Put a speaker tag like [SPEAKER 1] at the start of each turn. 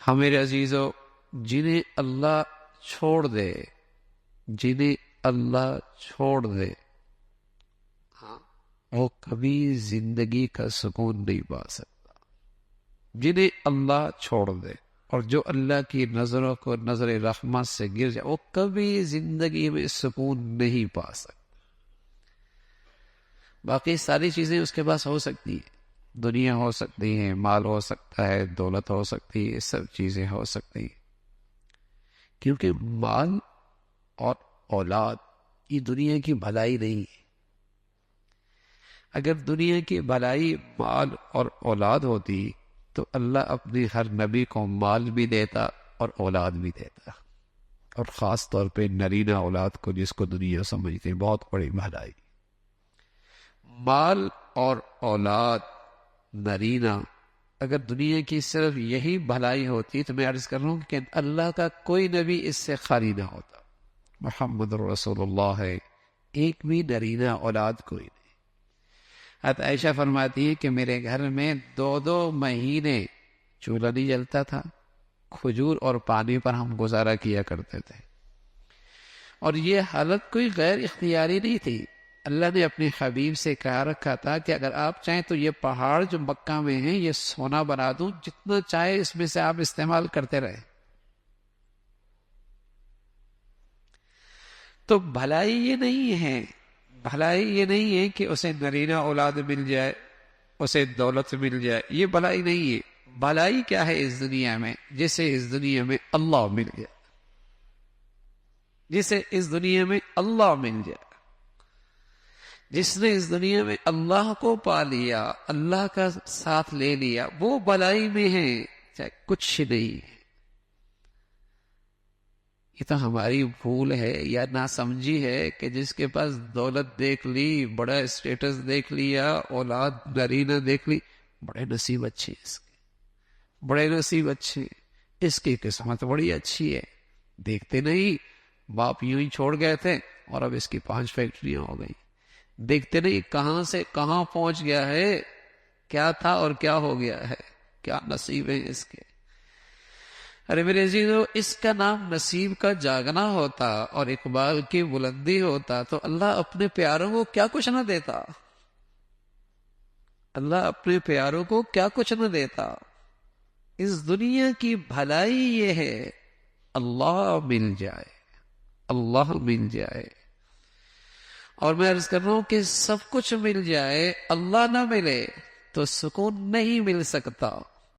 [SPEAKER 1] ہاں میرے عزیزو، جنہیں اللہ چھوڑ دے، جنہیں اللہ چھوڑ دے، ہاں، وہ کبھی زندگی کا سکون نہیں پا سکتا۔ جنہیں اللہ چھوڑ دے اور جو اللہ کی نظروں کو نظر رحمت سے گر جائے، وہ کبھی زندگی میں سکون نہیں پا سکتا۔ باقی ساری چیزیں اس کے پاس ہو سکتی ہیں، دنیا ہو سکتی ہے، مال ہو سکتا ہے، دولت ہو سکتی ہے، سب چیزیں ہو سکتی ہیں، کیونکہ مال اور اولاد یہ دنیا کی بھلائی نہیں ہے۔ اگر دنیا کی بھلائی مال اور اولاد ہوتی تو اللہ اپنے ہر نبی کو مال بھی دیتا اور اولاد بھی دیتا، اور خاص طور پہ نرینہ اولاد کو، جس کو دنیا سمجھتے ہیں بہت بڑی بھلائی۔ مال اور اولاد نرینہ، اگر دنیا کی صرف یہی بھلائی ہوتی تو میں عرض کر رہا ہوں کہ اللہ کا کوئی نبی اس سے خالی نہ ہوتا۔ محمد رسول اللہ ہے، ایک بھی نرینہ اولاد کوئی نہیں۔ حضرت عائشہ فرماتی ہے کہ میرے گھر میں 2 مہینے چولہا نہیں جلتا تھا، کھجور اور پانی پر ہم گزارا کیا کرتے تھے، اور یہ حالت کوئی غیر اختیاری نہیں تھی۔ اللہ نے اپنے حبیب سے کہا رکھا تھا کہ اگر آپ چاہیں تو یہ پہاڑ جو مکہ میں ہیں یہ سونا بنا دوں، جتنا چاہے اس میں سے آپ استعمال کرتے رہے۔ تو بھلائی یہ نہیں ہے، بھلائی یہ نہیں ہے کہ اسے نرینہ اولاد مل جائے، اسے دولت مل جائے، یہ بھلائی نہیں ہے۔ بھلائی کیا ہے اس دنیا میں؟ جسے اس دنیا میں اللہ مل جائے، جسے اس دنیا میں اللہ مل جائے، جس نے اس دنیا میں اللہ کو پا لیا، اللہ کا ساتھ لے لیا، وہ بھلائی میں ہے، چاہے کچھ نہیں ہے۔ یہ تو ہماری بھول ہے یا ناسمجھی ہے کہ جس کے پاس دولت دیکھ لی، بڑا اسٹیٹس دیکھ لیا، اولاد نرینہ دیکھ لی، بڑے نصیب اچھے اس کے، بڑے نصیب اچھے، اس کی قسمت بڑی اچھی ہے۔ دیکھتے نہیں، باپ یوں ہی چھوڑ گئے تھے اور اب اس کی 5 فیکٹریاں ہو گئی۔ دیکھتے نہیں کہاں سے کہاں پہنچ گیا ہے، کیا تھا اور کیا ہو گیا ہے، کیا نصیب ہے اس کے۔ ارے میرے عزیزو، اس کا نام نصیب کا جاگنا ہوتا اور اقبال کی بلندی ہوتا تو اللہ اپنے پیاروں کو کیا کچھ نہ دیتا، اللہ اپنے پیاروں کو کیا کچھ نہ دیتا۔ اس دنیا کی بھلائی یہ ہے اللہ مل جائے، اللہ مل جائے۔ اور میں عرض کر رہا ہوں کہ سب کچھ مل جائے، اللہ نہ ملے تو سکون نہیں مل سکتا۔